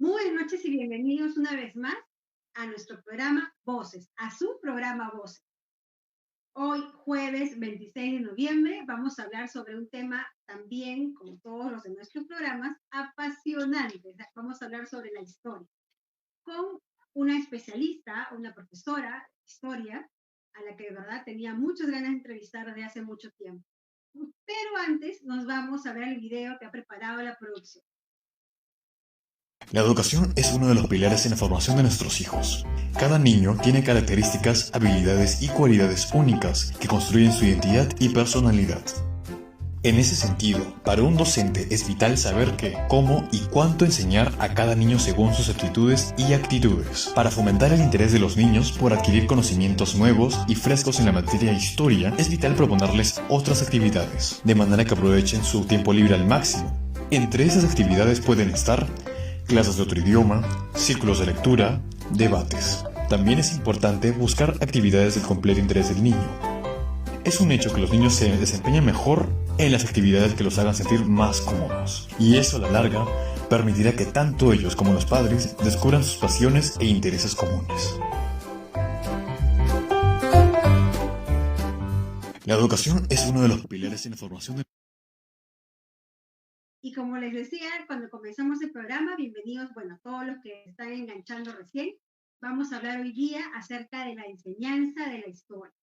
Muy buenas noches y bienvenidos una vez más a nuestro programa Voces, a su programa Voces. Hoy, jueves 26 de noviembre, vamos a hablar sobre un tema también, como todos los de nuestros programas, apasionante. Vamos a hablar sobre la historia, con una especialista, una profesora de historia, a la que de verdad tenía muchas ganas de entrevistar desde hace mucho tiempo. Pero antes nos vamos a ver el video que ha preparado la producción. La educación es uno de los pilares en la formación de nuestros hijos. Cada niño tiene características, habilidades y cualidades únicas que construyen su identidad y personalidad. En ese sentido, para un docente es vital saber qué, cómo y cuánto enseñar a cada niño según sus aptitudes y actitudes. Para fomentar el interés de los niños por adquirir conocimientos nuevos y frescos en la materia de historia, es vital proponerles otras actividades, de manera que aprovechen su tiempo libre al máximo. Entre esas actividades pueden estar clases de otro idioma, círculos de lectura, debates. También es importante buscar actividades del completo interés del niño. Es un hecho que los niños se desempeñan mejor en las actividades que los hagan sentir más cómodos. Y eso a la larga permitirá que tanto ellos como los padres descubran sus pasiones e intereses comunes. La educación es uno de los pilares en la formación de... Y como les decía, cuando comenzamos el programa, bienvenidos, bueno, todos los que están enganchando recién, vamos a hablar hoy día acerca de la enseñanza de la historia.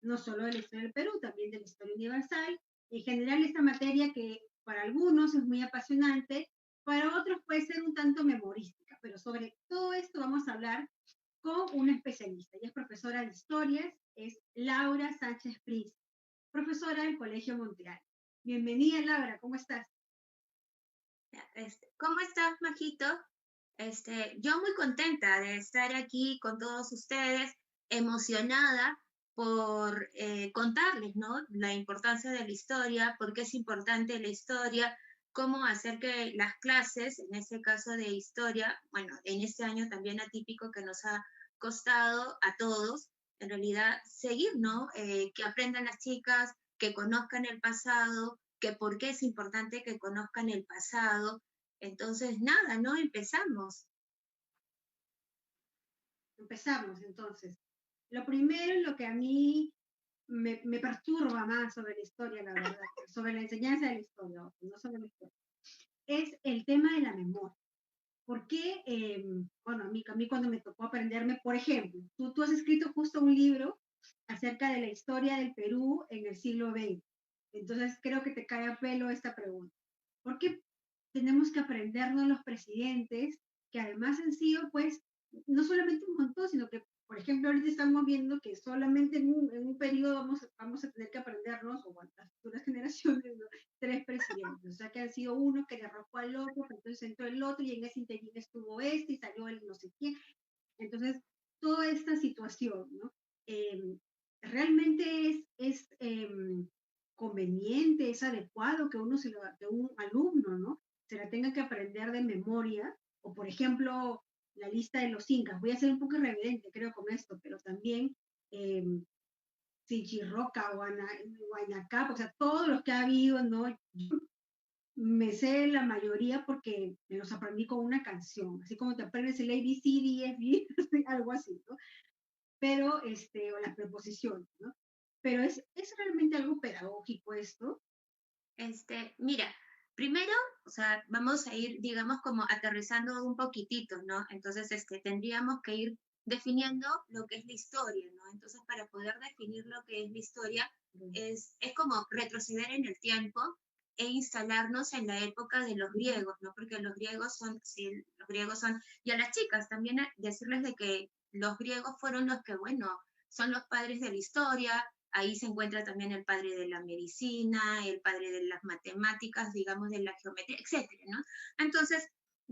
No solo de la historia del Perú, también de la historia universal. En general, esta materia que para algunos es muy apasionante, para otros puede ser un tanto memorística, pero sobre todo esto vamos a hablar con una especialista. Ella es profesora de historias, es Laura Sánchez Pris, profesora del Colegio Montreal. Bienvenida, Laura, ¿cómo estás? ¿Cómo estás, Majito? Yo muy contenta de estar aquí con todos ustedes, emocionada por contarles, ¿no? La importancia de la historia, por qué es importante la historia, cómo hacer que las clases, en este caso de historia, bueno, en este año también atípico que nos ha costado a todos, en realidad seguir, ¿no? Que aprendan las chicas, que conozcan el pasado, que por qué es importante que conozcan el pasado. Entonces, nada, ¿no? Empezamos. Empezamos entonces. Lo primero, lo que a mí me perturba más sobre la historia, la verdad, sobre la enseñanza de la historia, no sobre la historia, es el tema de la memoria. Porque, bueno, a mí cuando me tocó aprenderme, por ejemplo, tú has escrito justo un libro acerca de la historia del Perú en el siglo XX. Entonces creo que te cae a pelo esta pregunta. ¿Por qué tenemos que aprendernos los presidentes que además han sido, pues, no solamente un montón, sino que, por ejemplo, ahorita estamos viendo que solamente en un periodo vamos a tener que aprendernos, o bueno, las futuras generaciones, ¿no? Tres presidentes, o sea que han sido uno que le arrojó al otro, pero entonces entró el otro y en ese interín estuvo este y salió el no sé quién. Entonces, toda esta situación, ¿no? Realmente es conveniente, es adecuado que que un alumno, ¿no? Se la tenga que aprender de memoria, o por ejemplo, la lista de los incas. Voy a ser un poco irreverente, creo, con esto, pero también eh, Sinchirroca, Huayna Cápac, o sea, todos los que ha habido, ¿no? Yo me sé la mayoría porque me los aprendí con una canción, así como te aprendes el A, B, C, D, F, G, algo así, ¿no? Pero, o las preposiciones, ¿no? Pero es realmente algo pedagógico esto. Mira, primero, o sea, vamos a ir, digamos, como aterrizando un poquitito, ¿no? Entonces, tendríamos que ir definiendo lo que es la historia, ¿no? Entonces, para poder definir lo que es la historia, es como retroceder en el tiempo e instalarnos en la época de los griegos, ¿no? Porque los griegos son, sí, los griegos son, y a las chicas también decirles de que los griegos fueron los que, bueno, son los padres de la historia. Ahí se encuentra también el padre de la medicina, el padre de las matemáticas, digamos, de la geometría, etcétera, ¿no? Entonces,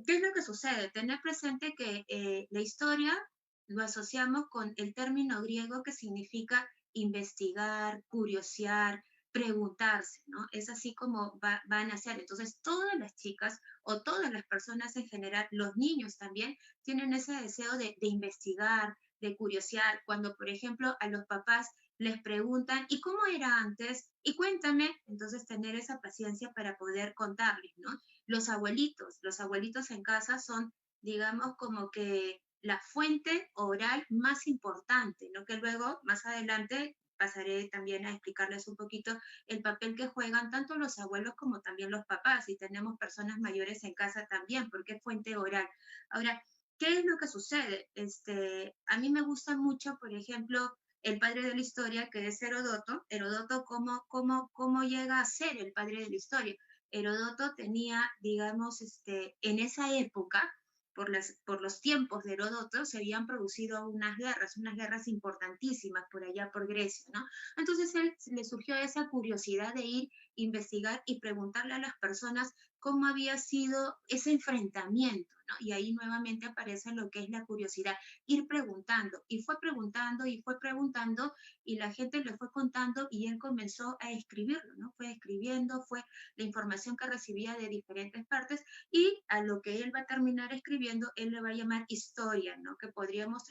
¿qué es lo que sucede? Tener presente que la historia lo asociamos con el término griego que significa investigar, curiosear, preguntarse, ¿no? Es así como van a ser. Entonces, todas las chicas o todas las personas en general, los niños también, tienen ese deseo de investigar, de curiosear. Cuando, por ejemplo, a los papás les preguntan, ¿y cómo era antes? Y cuéntame, entonces tener esa paciencia para poder contarles, ¿no? Los abuelitos en casa son digamos, como que la fuente oral más importante, ¿no? Que luego, más adelante, pasaré también a explicarles un poquito el papel que juegan tanto los abuelos como también los papás, y tenemos personas mayores en casa también, porque es fuente oral. Ahora, ¿qué es lo que sucede? A mí me gusta mucho, por ejemplo, el padre de la historia, que es Herodoto. Herodoto, ¿cómo llega a ser el padre de la historia? Herodoto tenía, digamos, en esa época, por los tiempos de Heródoto, se habían producido unas guerras importantísimas por allá por Grecia, ¿no? Entonces él le surgió esa curiosidad de ir, investigar y preguntarle a las personas cómo había sido ese enfrentamiento, ¿no? Y ahí nuevamente aparece lo que es la curiosidad, ir preguntando, y fue preguntando, y fue preguntando, y la gente le fue contando, y él comenzó a escribirlo, ¿no? Fue escribiendo, fue la información que recibía de diferentes partes, y a lo que él va a terminar escribiendo, él le va a llamar historia, ¿no? Que podríamos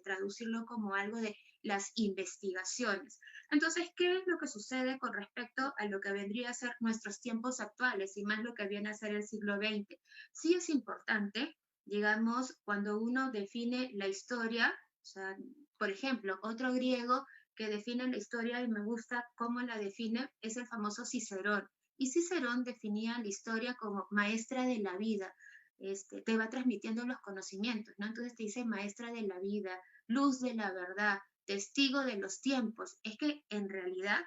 traducirlo como algo de las investigaciones. Entonces, ¿qué es lo que sucede con respecto a lo que vendría a ser nuestros tiempos actuales y más lo que viene a ser el siglo XX? Sí es importante, digamos, cuando uno define la historia, o sea, por ejemplo, otro griego que define la historia y me gusta cómo la define es el famoso Cicerón. Y Cicerón definía la historia como maestra de la vida. Te va transmitiendo los conocimientos, ¿no? Entonces te dice maestra de la vida, luz de la verdad, testigo de los tiempos. Es que en realidad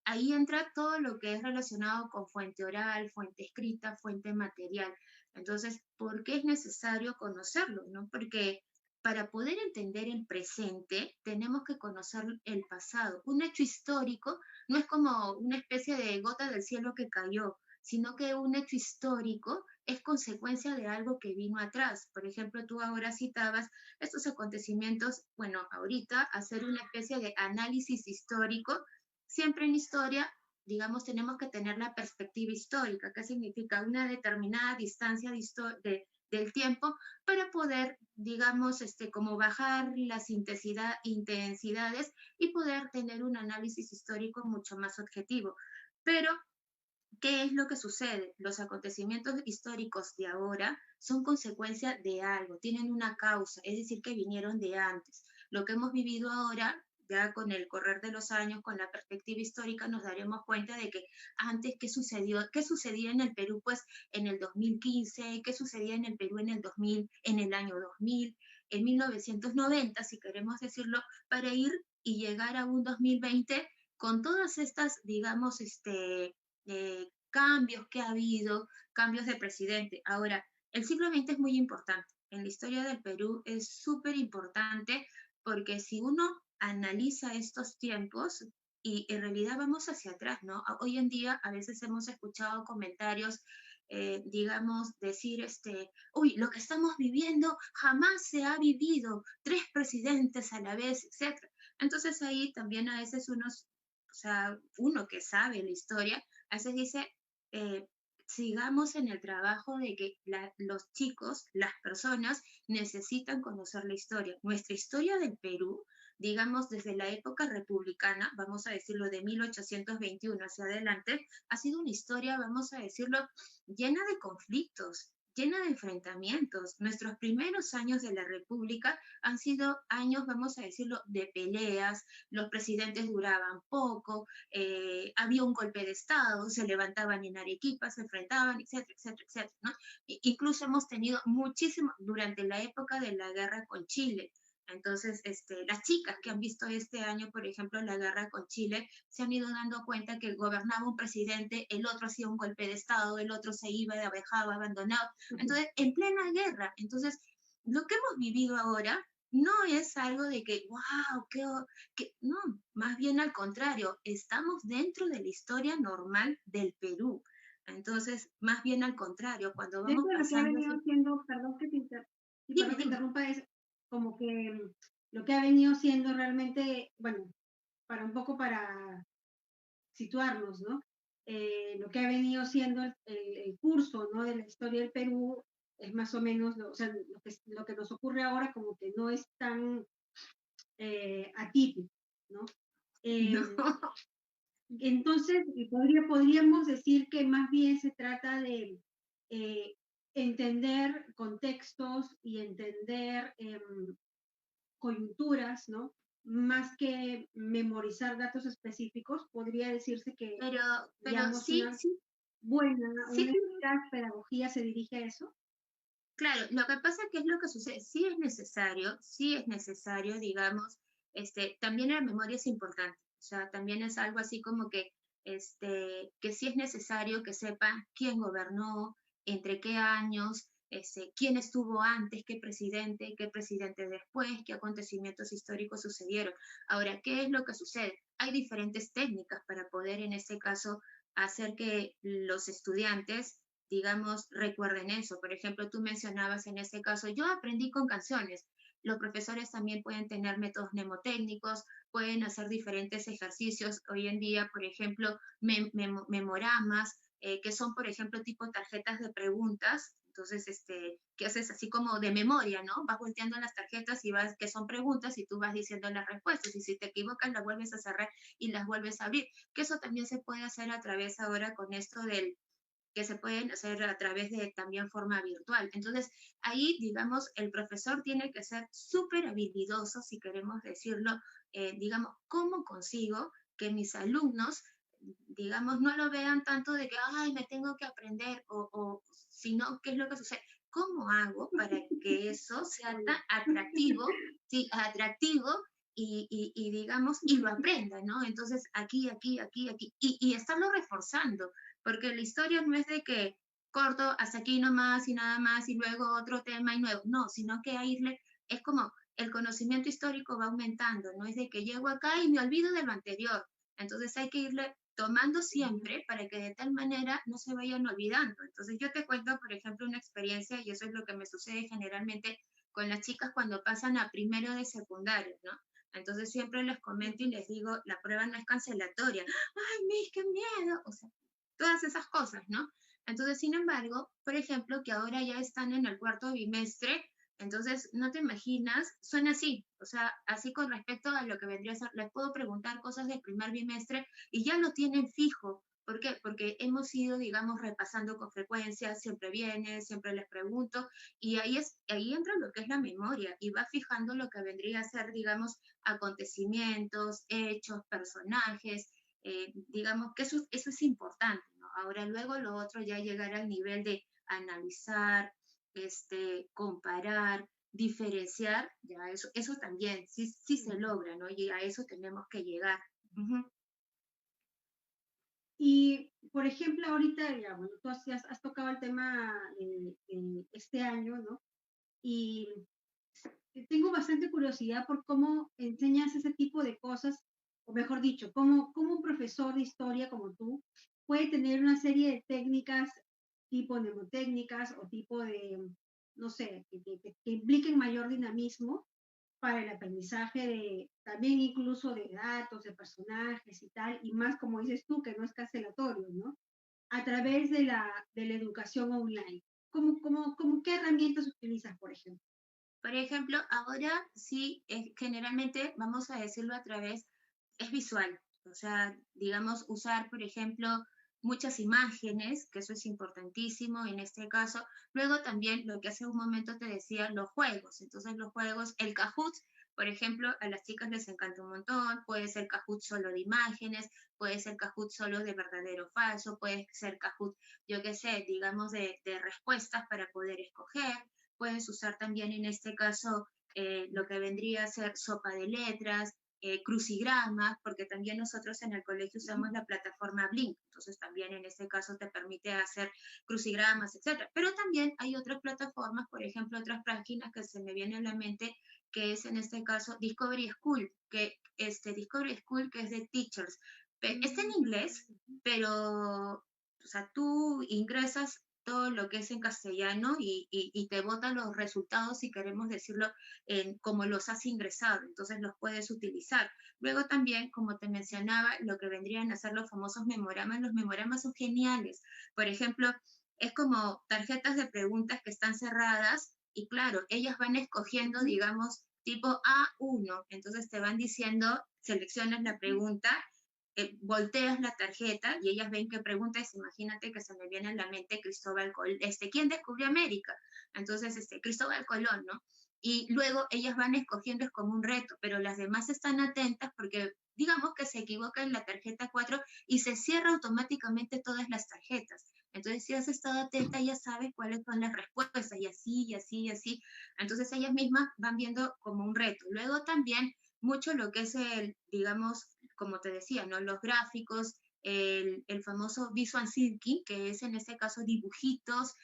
ahí entra todo lo que es relacionado con fuente oral, fuente escrita, fuente material. Entonces, ¿por qué es necesario conocerlo? ¿No? Porque para poder entender el presente, tenemos que conocer el pasado. Un hecho histórico no es como una especie de gota del cielo que cayó, sino que un hecho histórico es consecuencia de algo que vino atrás. Por ejemplo, tú ahora citabas estos acontecimientos, bueno, ahorita hacer una especie de análisis histórico. Siempre en historia, digamos, tenemos que tener la perspectiva histórica, que significa una determinada distancia del tiempo para poder, digamos, como bajar las intensidades y poder tener un análisis histórico mucho más objetivo. Pero ¿qué es lo que sucede? Los acontecimientos históricos de ahora son consecuencia de algo, tienen una causa, es decir, que vinieron de antes. Lo que hemos vivido ahora, ya con el correr de los años, con la perspectiva histórica, nos daremos cuenta de que antes, ¿qué sucedió? ¿Qué sucedía en el Perú, pues, en el 2015? ¿Qué sucedía en el Perú en el 2000, en el año 2000, en 1990, si queremos decirlo, para ir y llegar a un 2020 con todas estas, digamos, cambios que ha habido, cambios de presidente. Ahora, el siglo XX es muy importante. En la historia del Perú es súper importante porque si uno analiza estos tiempos, y en realidad vamos hacia atrás, ¿no? Hoy en día a veces hemos escuchado comentarios, digamos, decir, uy, lo que estamos viviendo jamás se ha vivido, 3 presidentes a la vez, etc. Entonces ahí también a veces o sea, uno que sabe la historia, a veces dice, eh, sigamos en el trabajo de que los chicos, las personas, necesitan conocer la historia. Nuestra historia del Perú, digamos, desde la época republicana, vamos a decirlo de 1821 hacia adelante, ha sido una historia, vamos a decirlo, llena de conflictos, llena de enfrentamientos. Nuestros primeros años de la República han sido años, vamos a decirlo, de peleas, los presidentes duraban poco, había un golpe de Estado, se levantaban en Arequipa, se enfrentaban, etcétera, etcétera, etcétera, ¿no? Incluso hemos tenido muchísimo durante la época de la guerra con Chile. Entonces, las chicas que han visto este año, por ejemplo, la guerra con Chile, se han ido dando cuenta que gobernaba un presidente, el otro hacía un golpe de Estado, el otro se iba, dejaba abandonado. Entonces, en plena guerra. Entonces, lo que hemos vivido ahora no es algo de que, wow, no, más bien al contrario, estamos dentro de la historia normal del Perú. Entonces, más bien al contrario, cuando vamos Dentro de lo que ha pasando... venido siendo, perdón que te, Dime, dime. interrumpa, es como que lo que ha venido siendo realmente, bueno, para un poco para situarnos, ¿no? Lo que ha venido siendo el curso, ¿no? De la historia del Perú es más o menos, o sea, lo que nos ocurre ahora como que no es tan atípico, ¿no? No. Entonces, podríamos decir que más bien se trata de entender contextos y entender coyunturas, ¿no? Más que memorizar datos específicos, podría decirse que, Pero digamos, sí, una sí, buena, sí, una eficaz pedagogía se dirige a eso. claro, lo que pasa es que es lo que sucede, sí es necesario, digamos, también la memoria es importante, o sea, también es algo así como que sí es necesario que sepan quién gobernó, entre qué años, quién estuvo antes, qué presidente después, qué acontecimientos históricos sucedieron. Ahora, ¿qué es lo que sucede? Hay diferentes técnicas para poder, en este caso, hacer que los estudiantes digamos, recuerden eso. Por ejemplo, tú mencionabas en este caso, yo aprendí con canciones. Los profesores también pueden tener métodos mnemotécnicos, pueden hacer diferentes ejercicios. Hoy en día, por ejemplo, memoramas, que son, por ejemplo, tipo tarjetas de preguntas. Entonces, que haces así como de memoria, ¿no? Vas volteando las tarjetas y vas, que son preguntas y tú vas diciendo las respuestas. Y si te equivocas, las vuelves a cerrar y las vuelves a abrir. Que eso también se puede hacer a través ahora con esto del que se pueden hacer a través de también forma virtual. Entonces, ahí, digamos, el profesor tiene que ser súper habilidoso, si queremos decirlo, digamos, ¿cómo consigo que mis alumnos, digamos, no lo vean tanto de que, ay, me tengo que aprender, sino, ¿qué es lo que sucede? ¿Cómo hago para que eso sea tan atractivo, sí, atractivo y digamos, y lo aprenda, ¿no? Entonces, aquí, y estarlo reforzando, porque la historia no es de que corto hasta aquí nomás y nada más y luego otro tema y nuevo, no, sino que irle, es como el conocimiento histórico va aumentando, no es de que llego acá y me olvido de lo anterior, entonces hay que irle tomando siempre para que de tal manera no se vayan olvidando. Entonces yo te cuento, por ejemplo, una experiencia y eso es lo que me sucede generalmente con las chicas cuando pasan a primero de secundaria, ¿no? Entonces siempre les comento y les digo, la prueba no es cancelatoria. Ay, Miss, qué miedo. O sea, todas esas cosas, ¿no? Entonces, sin embargo, por ejemplo, que ahora ya están en el cuarto bimestre, entonces, no te imaginas, suena así, o sea, así con respecto a lo que vendría a ser, les puedo preguntar cosas del primer bimestre y ya lo tienen fijo. ¿Por qué? Porque hemos ido, digamos, repasando con frecuencia, siempre viene, siempre les pregunto, y ahí entra lo que es la memoria y va fijando lo que vendría a ser, digamos, acontecimientos, hechos, personajes, digamos que eso es importante, ¿no? Ahora luego lo otro ya llegar al nivel de analizar, comparar, diferenciar, ya eso también sí, sí se logra, ¿no? Y a eso tenemos que llegar. Ujú. Y, por ejemplo, ahorita, ya, bueno, tú has tocado el tema de este año, ¿no? Y tengo bastante curiosidad por cómo enseñas ese tipo de cosas, o mejor dicho, cómo un profesor de historia como tú puede tener una serie de técnicas tipo mnemotécnicas o tipo de, no sé, que impliquen mayor dinamismo para el aprendizaje de, también incluso de datos, de personajes y tal, y más como dices tú, que no es cancelatorio, ¿no? A través de la educación online. ¿Cómo qué herramientas utilizas, por ejemplo? Por ejemplo, ahora sí, generalmente, vamos a decirlo a través, es visual. O sea, digamos, usar, por ejemplo, muchas imágenes, que eso es importantísimo en este caso. Luego también lo que hace un momento te decía, los juegos. Entonces, los juegos, el Kahoot, por ejemplo, a las chicas les encanta un montón. Puede ser Kahoot solo de imágenes, puede ser Kahoot solo de verdadero o falso, puede ser Kahoot, yo qué sé, digamos, de respuestas para poder escoger. Puedes usar también en este caso lo que vendría a ser sopa de letras, crucigramas, porque también nosotros en el colegio usamos la plataforma Blink, entonces también en este caso te permite hacer crucigramas, etcétera. Pero también hay otras plataformas, por ejemplo, otras páginas que se me vienen a la mente, que es en este caso Discovery School, Discovery School que es de Teachers. Está en inglés, pero o sea, tú ingresas todo lo que es en castellano y te bota los resultados, si queremos decirlo, como los has ingresado, entonces los puedes utilizar. Luego también, como te mencionaba, lo que vendrían a ser los memoramas son geniales. Por ejemplo, es como tarjetas de preguntas que están cerradas y claro, ellas van escogiendo, digamos, tipo A1, entonces te van diciendo, seleccionas la pregunta volteas la tarjeta y ellas ven que preguntas, imagínate que se me viene a la mente Cristóbal Colón, ¿quién descubrió América? Entonces, Cristóbal Colón, ¿no? Y luego ellas van escogiendo es como un reto, pero las demás están atentas porque digamos que se equivoca en la tarjeta 4 y se cierra automáticamente todas las tarjetas. Entonces, si has estado atenta, ya sabes cuáles son las respuestas, y así, y así, y así. Entonces, ellas mismas van viendo como un reto. Luego también mucho lo que es el, digamos, como te decía, ¿no? Los gráficos, el famoso visual thinking, que es en este caso dibujitos,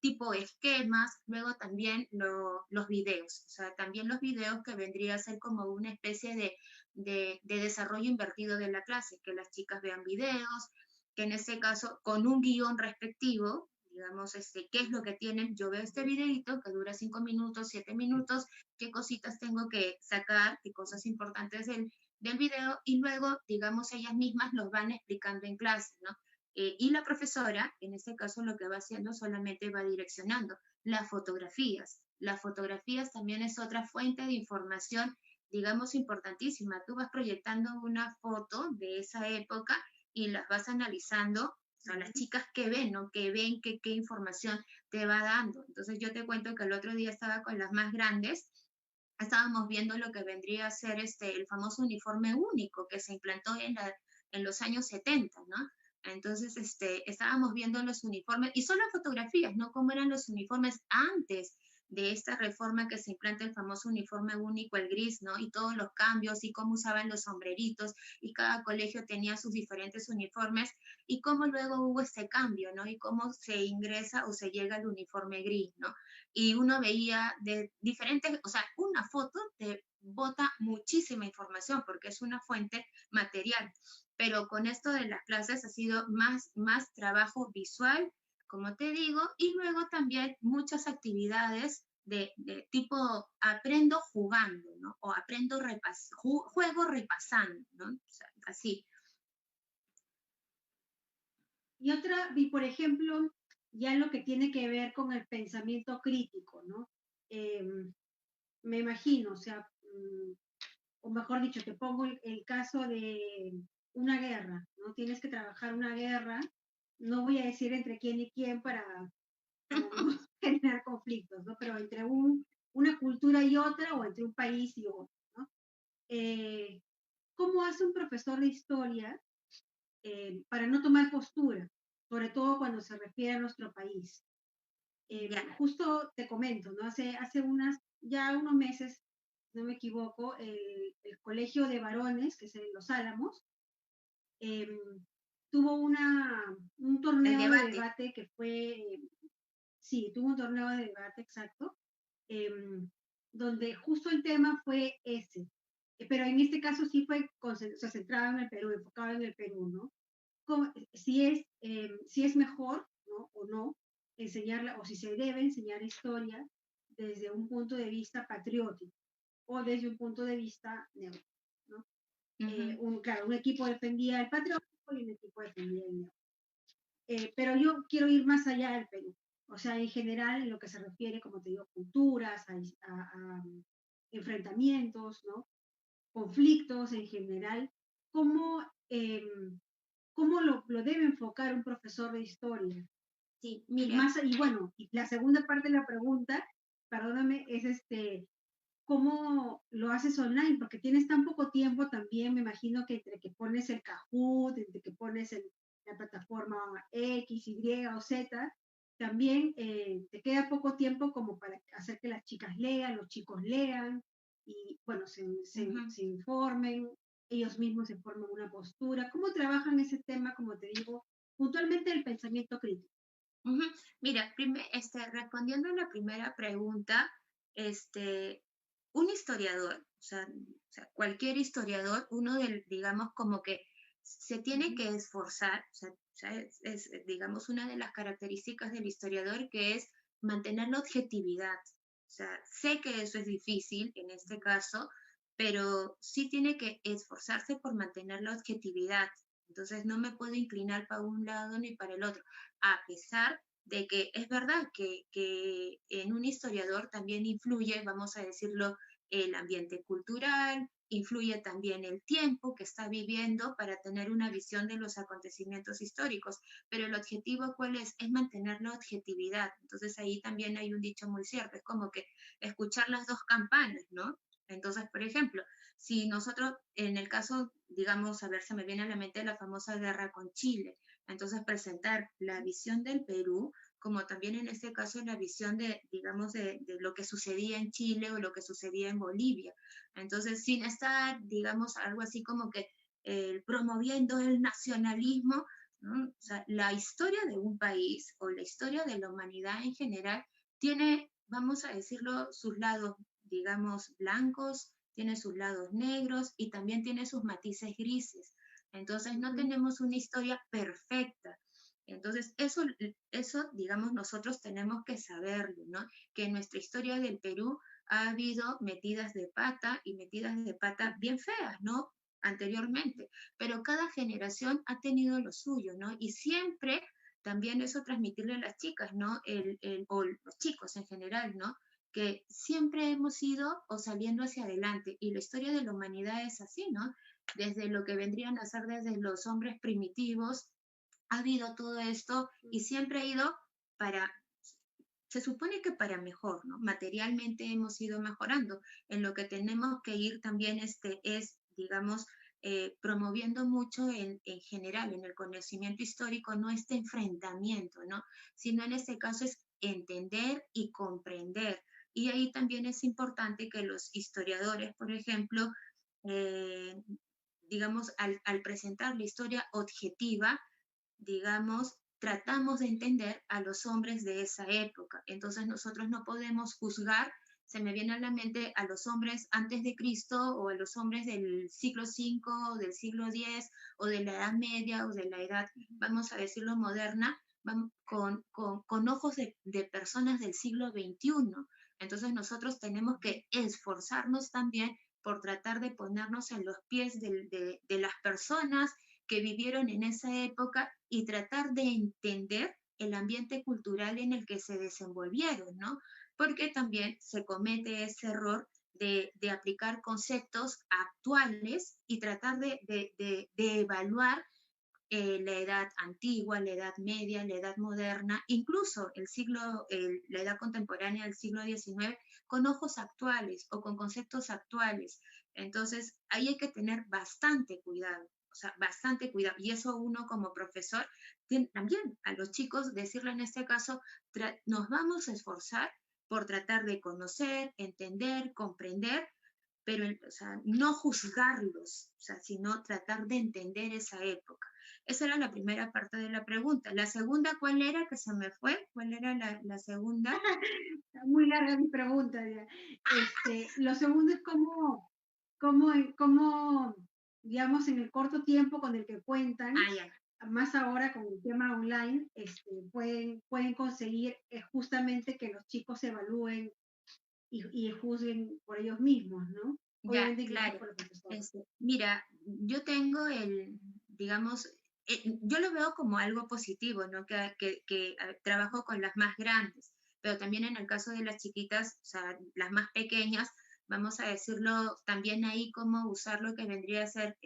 tipo esquemas, luego también los videos, o sea, también los videos que vendría a ser como una especie de desarrollo invertido de la clase, que las chicas vean videos, que en este caso con un guión respectivo, digamos, qué es lo que tienen, yo veo este videito que dura 5 minutos, 7 minutos, qué cositas tengo que sacar, qué cosas importantes del video, y luego, digamos, ellas mismas los van explicando en clase, ¿no? Y la profesora, en este caso, lo que va haciendo solamente va direccionando las fotografías. Las fotografías también es otra fuente de información, digamos, importantísima. Tú vas proyectando una foto de esa época y las vas analizando, o sea, las chicas que ven, ¿no? Que ven qué información te va dando. Entonces yo te cuento que el otro día estaba con las más grandes, estábamos viendo lo que vendría a ser el famoso uniforme único que se implantó en los años 70, ¿no? Entonces, estábamos viendo los uniformes, y solo fotografías, ¿no? Cómo eran los uniformes antes de esta reforma que se implanta el famoso uniforme único, el gris, ¿no? Y todos los cambios, y cómo usaban los sombreritos, y cada colegio tenía sus diferentes uniformes, y cómo luego hubo este cambio, ¿no? Y cómo se ingresa o se llega al uniforme gris, ¿no? Y uno veía de diferentes, o sea, una foto te bota muchísima información porque es una fuente material, pero con esto de las clases ha sido más trabajo visual, como te digo, y luego también muchas actividades de tipo aprendo jugando, ¿no? O aprendo juego repasando, ¿no? O sea, así. Y por ejemplo, ya lo que tiene que ver con el pensamiento crítico, ¿no? Me imagino, o sea, o mejor dicho, te pongo el caso de una guerra, ¿no? Tienes que trabajar una guerra, no voy a decir entre quién y quién para no generar conflictos, ¿no? Pero entre una cultura y otra, o entre un país y otro, ¿no? ¿Cómo hace un profesor de historia para no tomar postura, sobre todo cuando se refiere a nuestro país? Justo te comento, ¿no? Hace ya unos meses, no me equivoco, el Colegio de Varones, que es en Los Álamos, tuvo un torneo de debate que fue, sí, tuvo un torneo de debate, exacto, donde justo el tema fue ese. Pero en este caso sí se centraba en el Perú, enfocado en el Perú, ¿no? Si es mejor, ¿no? O no, enseñarla, o si se debe enseñar historia desde un punto de vista patriótico o desde un punto de vista neutro, ¿no? Claro, un equipo defendía el patriótico y un equipo defendía el neutro. Pero yo quiero ir más allá del Perú, o sea, en general, en lo que se refiere, como te digo, culturas, a enfrentamientos, ¿no? Conflictos en general, ¿cómo, cómo lo debe enfocar un profesor de historia? Sí, mira. Y bueno, y la segunda parte de la pregunta, perdóname, es ¿cómo lo haces online? Porque tienes tan poco tiempo también, me imagino que entre que pones el Kahoot, entre que pones la plataforma X, Y o Z, también te queda poco tiempo como para hacer que las chicas lean, los chicos lean y, bueno, se informen, ellos mismos se formen una postura. ¿Cómo trabajan ese tema, como te digo, puntualmente el pensamiento crítico? Mira, respondiendo a la primera pregunta, un historiador, o sea, cualquier historiador, digamos, como que se tiene que esforzar, o sea, digamos, una de las características del historiador que es mantener la objetividad. O sea, sé que eso es difícil en este caso, pero sí tiene que esforzarse por mantener la objetividad. Entonces no me puedo inclinar para un lado ni para el otro, a pesar de que es verdad que en un historiador también influye, vamos a decirlo, el ambiente cultural, influye también el tiempo que está viviendo para tener una visión de los acontecimientos históricos. Pero el objetivo, ¿cuál es? Es mantener la objetividad. Entonces ahí también hay un dicho muy cierto, es como que escuchar las dos campanas, ¿no? Entonces, por ejemplo, si nosotros, en el caso, digamos, a ver, se me viene a la mente la famosa guerra con Chile, entonces presentar la visión del Perú, como también en este caso la visión de, digamos, de lo que sucedía en Chile o lo que sucedía en Bolivia. Entonces, sin estar, digamos, algo así como que promoviendo el nacionalismo, ¿no? O sea, la historia de un país o la historia de la humanidad en general tiene, vamos a decirlo, sus lados, digamos, blancos, tiene sus lados negros y también tiene sus matices grises. Entonces, no tenemos una historia perfecta. Entonces, eso, digamos, nosotros tenemos que saberlo, ¿no? Que en nuestra historia del Perú ha habido metidas de pata y metidas de pata bien feas, ¿no? Anteriormente, pero cada generación ha tenido lo suyo, ¿no? Y siempre también eso transmitirle a las chicas, ¿no? O los chicos en general, ¿no? Que siempre hemos ido o saliendo hacia adelante y la historia de la humanidad es así, ¿no? Desde lo que vendrían a ser desde los hombres primitivos, ha habido todo esto y siempre ha ido para, se supone que para mejor, ¿no? Materialmente hemos ido mejorando. En lo que tenemos que ir también es, digamos, promoviendo mucho en general, en el conocimiento histórico, no este enfrentamiento, ¿no? Sino en este caso es entender y comprender. Y ahí también es importante que los historiadores, por ejemplo, eh, digamos, al presentar la historia objetiva, digamos, tratamos de entender a los hombres de esa época. Entonces nosotros no podemos juzgar, se me viene a la mente, a los hombres antes de Cristo o a los hombres del siglo V o del siglo X o de la Edad Media o de la edad, vamos a decirlo, moderna, con ojos de personas del siglo XXI. Entonces nosotros tenemos que esforzarnos también por tratar de ponernos en los pies de las personas que vivieron en esa época y tratar de entender el ambiente cultural en el que se desenvolvieron, ¿no? Porque también se comete ese error de aplicar conceptos actuales y tratar de evaluar la edad antigua, la edad media, la edad moderna, incluso la edad contemporánea del siglo XIX, con ojos actuales o con conceptos actuales. Entonces, ahí hay que tener bastante cuidado, o sea, bastante cuidado. Y eso uno como profesor, también a los chicos decirle en este caso, nos vamos a esforzar por tratar de conocer, entender, comprender, pero o sea, no juzgarlos, o sea, sino tratar de entender esa época. Esa era la primera parte de la pregunta. La segunda, ¿cuál era? Que se me fue. ¿Cuál era la segunda? Muy larga mi pregunta. Ya. Lo segundo es cómo, digamos, en el corto tiempo con el que cuentan, Ya. más ahora con el tema online, pueden conseguir justamente que los chicos se evalúen y juzguen por ellos mismos, ¿no? Ya, Obviamente guiados claro. por el profesor. Mira, yo tengo digamos, yo lo veo como algo positivo, ¿no? Que trabajo con las más grandes, pero también en el caso de las chiquitas, o sea, las más pequeñas, vamos a decirlo, también ahí como usar lo que vendría a ser,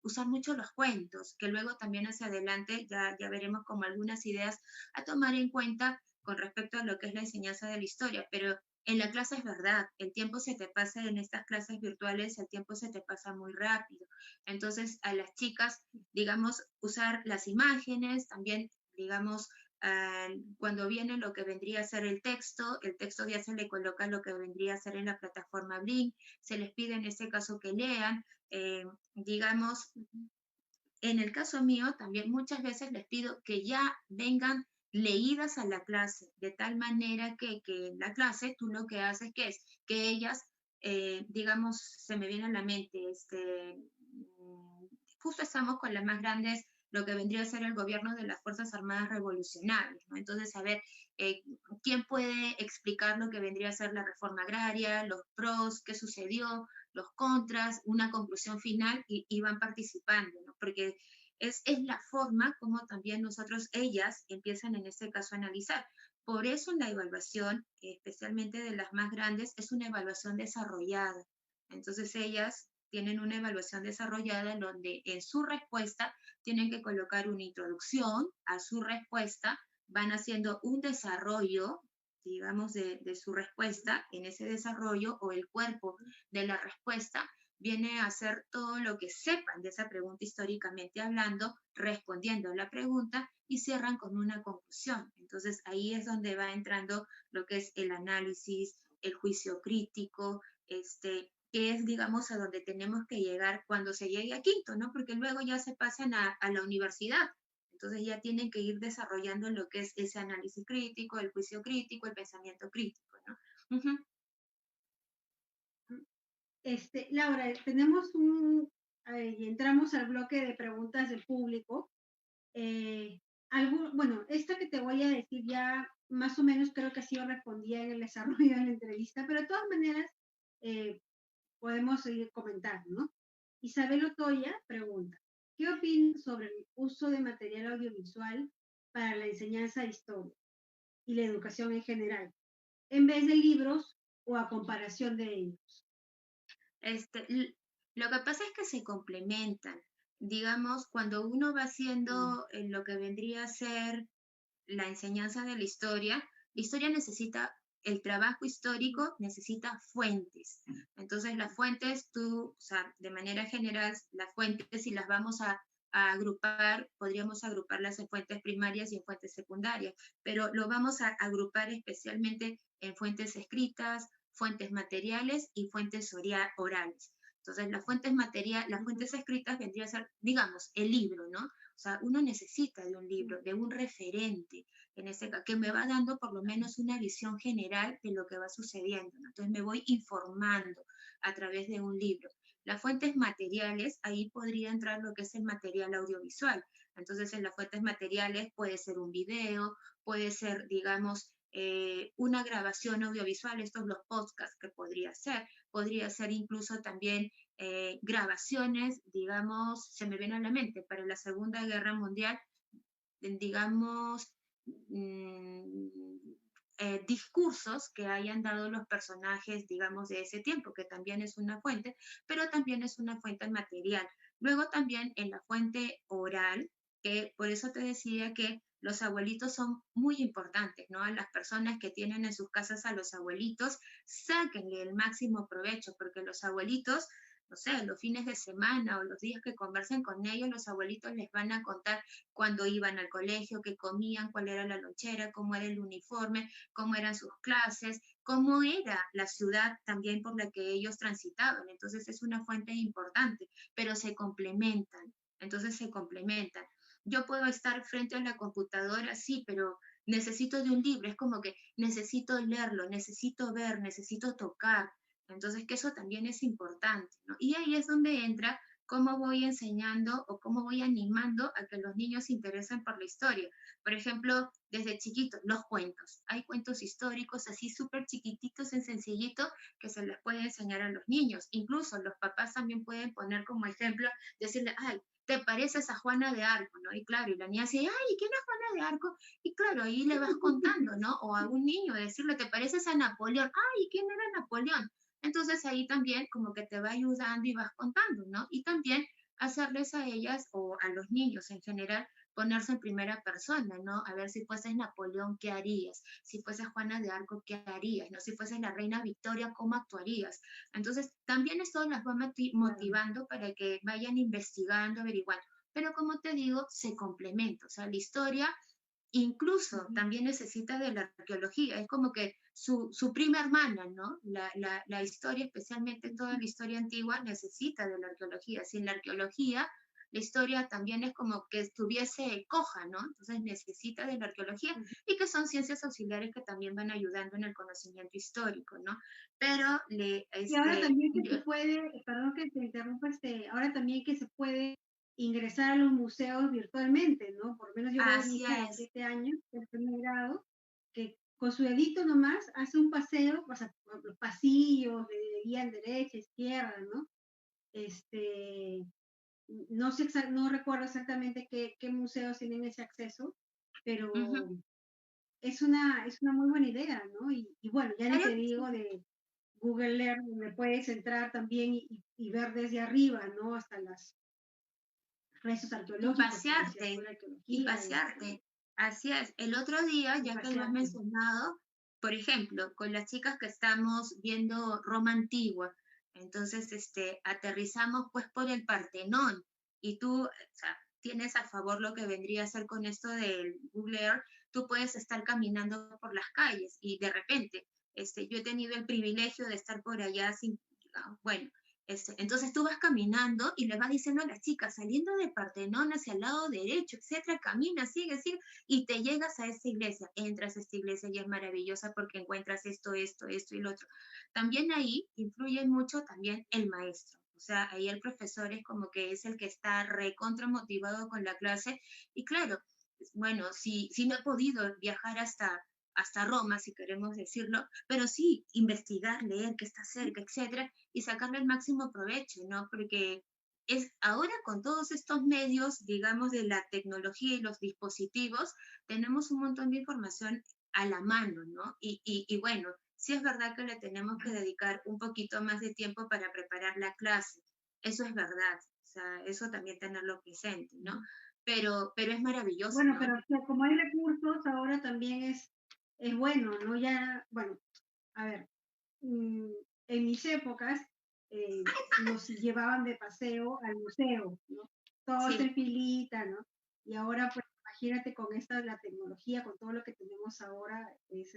usar mucho los cuentos, que luego también hacia adelante ya veremos como algunas ideas a tomar en cuenta con respecto a lo que es la enseñanza de la historia, pero en la clase es verdad, el tiempo se te pasa en estas clases virtuales, el tiempo se te pasa muy rápido. Entonces, a las chicas, digamos, usar las imágenes, también, digamos, cuando viene lo que vendría a ser el texto ya se le coloca lo que vendría a ser en la plataforma Blink, se les pide en este caso que lean, digamos, en el caso mío, también muchas veces les pido que ya vengan leídas a la clase, de tal manera que en la clase tú lo que haces que es que ellas, digamos, se me viene a la mente, justo estamos con las más grandes, lo que vendría a ser el gobierno de las Fuerzas Armadas Revolucionarias, ¿no? Entonces, a ver, ¿quién puede explicar lo que vendría a ser la reforma agraria, los pros, qué sucedió, los contras, una conclusión final y van participando, ¿no? Porque es la forma como también nosotros, ellas, empiezan en este caso a analizar. Por eso la evaluación, especialmente de las más grandes, es una evaluación desarrollada. Entonces ellas tienen una evaluación desarrollada en donde en su respuesta tienen que colocar una introducción a su respuesta, van haciendo un desarrollo, digamos, de su respuesta. En ese desarrollo o el cuerpo de la respuesta viene a hacer todo lo que sepan de esa pregunta históricamente hablando, respondiendo a la pregunta y cierran con una conclusión. Entonces ahí es donde va entrando lo que es el análisis, el juicio crítico, que es, digamos, a donde tenemos que llegar cuando se llegue a quinto, ¿no? Porque luego ya se pasan a la universidad. Entonces ya tienen que ir desarrollando lo que es ese análisis crítico, el juicio crítico, el pensamiento crítico, ¿no? Uh-huh. Laura, y entramos al bloque de preguntas del público. Bueno, esta que te voy a decir ya más o menos creo que ha sido respondida en el desarrollo de la entrevista, pero de todas maneras podemos seguir comentando, ¿no? Isabel Otoya pregunta, ¿qué opinas sobre el uso de material audiovisual para la enseñanza de historia y la educación en general, en vez de libros o a comparación de ellos? Lo que pasa es que se complementan. Digamos, cuando uno va haciendo lo que vendría a ser la enseñanza de la historia necesita, el trabajo histórico necesita fuentes. Entonces, las fuentes, o sea, de manera general, las fuentes, si las vamos a agrupar, podríamos agruparlas en fuentes primarias y en fuentes secundarias, pero lo vamos a agrupar especialmente en fuentes escritas, fuentes materiales y fuentes orales. Entonces, las fuentes escritas vendría a ser, digamos, el libro, ¿no? O sea, uno necesita de un libro, de un referente, en ese caso, que me va dando por lo menos una visión general de lo que va sucediendo, ¿no? Entonces, me voy informando a través de un libro. Las fuentes materiales, ahí podría entrar lo que es el material audiovisual. Entonces, en las fuentes materiales puede ser un video, puede ser, digamos, una grabación audiovisual, estos los podcasts que podría ser incluso también grabaciones, digamos, se me viene a la mente, para la Segunda Guerra Mundial, digamos, discursos que hayan dado los personajes, digamos, de ese tiempo, que también es una fuente, pero también es una fuente material. Luego también en la fuente oral, que por eso te decía que los abuelitos son muy importantes, ¿no? A las personas que tienen en sus casas a los abuelitos, sáquenle el máximo provecho, porque los abuelitos, no sé, los fines de semana o los días que conversen con ellos, los abuelitos les van a contar cuándo iban al colegio, qué comían, cuál era la lonchera, cómo era el uniforme, cómo eran sus clases, cómo era la ciudad también por la que ellos transitaban. Entonces es una fuente importante, pero se complementan. Entonces se complementan. Yo puedo estar frente a la computadora, sí, pero necesito de un libro. Es como que necesito leerlo, necesito ver, necesito tocar. Entonces, que eso también es importante, ¿no? Y ahí es donde entra cómo voy enseñando o cómo voy animando a que los niños se interesen por la historia. Por ejemplo, desde chiquitos, los cuentos. Hay cuentos históricos así súper chiquititos, en sencillito, que se les puede enseñar a los niños. Incluso los papás también pueden poner como ejemplo, decirle, ay, ¿te pareces a Juana de Arco? ¿No? Y claro, y la niña dice, ay, ¿quién es Juana de Arco? Y claro, ahí le vas contando, ¿no? O a un niño decirle, ¿te pareces a Napoleón? Ay, ¿quién era Napoleón? Entonces ahí también como que te va ayudando y vas contando, ¿no? Y también hacerles a ellas o a los niños en general ponerse en primera persona, ¿no? A ver, si fueses Napoleón, ¿qué harías? Si fueses Juana de Arco, ¿qué harías? ¿No? Si fueses la reina Victoria, ¿cómo actuarías? Entonces, también esto las va motivando para que vayan investigando, averiguando. Pero como te digo, se complementa, o sea, la historia incluso también necesita de la arqueología, es como que su prima hermana, ¿no? La historia, especialmente toda la historia antigua, necesita de la arqueología. Sin la arqueología, la historia también es como que estuviese coja, ¿no? Entonces necesita de la arqueología y que son ciencias auxiliares que también van ayudando en el conocimiento histórico, ¿no? Pero y ahora también que se puede, perdón que te interrumpa, ahora también que se puede ingresar a los museos virtualmente, ¿no? Por lo menos yo veo a mi hija de 7 años, del primer grado, que con su dedito nomás hace un paseo, o sea, por los pasillos, de guían derecha, izquierda, ¿no? No sé, no recuerdo exactamente qué museos tienen ese acceso, pero es una muy buena idea, ¿no? Y bueno, ya ni Claro te que digo sí. de Google Earth, donde puedes entrar también y ver desde arriba, ¿no? Hasta las restos Y arqueológicos, como decías tú, pasearte, la y arqueología, pasearte. Así es. El otro día, y ya que lo has pasearte. mencionado, por ejemplo, con las chicas que estamos viendo Roma Antigua, entonces aterrizamos pues por el Partenón y tú, o sea, tienes a favor lo que vendría a ser con esto del Google Earth, tú puedes estar caminando por las calles y de repente, yo he tenido el privilegio de estar por allá sin, bueno, entonces tú vas caminando y le vas diciendo a las chicas, saliendo de Partenón hacia el lado derecho, etcétera, camina, sigue, sigue, y te llegas a esta iglesia, entras a esta iglesia y es maravillosa porque encuentras esto y lo otro. También ahí influye mucho también el maestro. O sea, ahí el profesor es como que es el que está recontra motivado con la clase. Y claro, bueno, si no he podido viajar hasta Roma, si queremos decirlo, pero sí investigar, leer qué está cerca, etcétera, y sacarle el máximo provecho, ¿no? Porque es ahora con todos estos medios, digamos, de la tecnología y los dispositivos, tenemos un montón de información a la mano, ¿no? Y bueno, sí es verdad que le tenemos que dedicar un poquito más de tiempo para preparar la clase, eso es verdad, o sea, eso también tenerlo presente, ¿no? Pero es maravilloso, Bueno, ¿no? pero o sea, como hay recursos, ahora también es bueno, ¿no? Ya, bueno, a ver, en mis épocas nos llevaban de paseo al museo, ¿no? Todos Sí, en filita, ¿no? Y ahora, pues, imagínate con la tecnología, con todo lo que tenemos ahora, es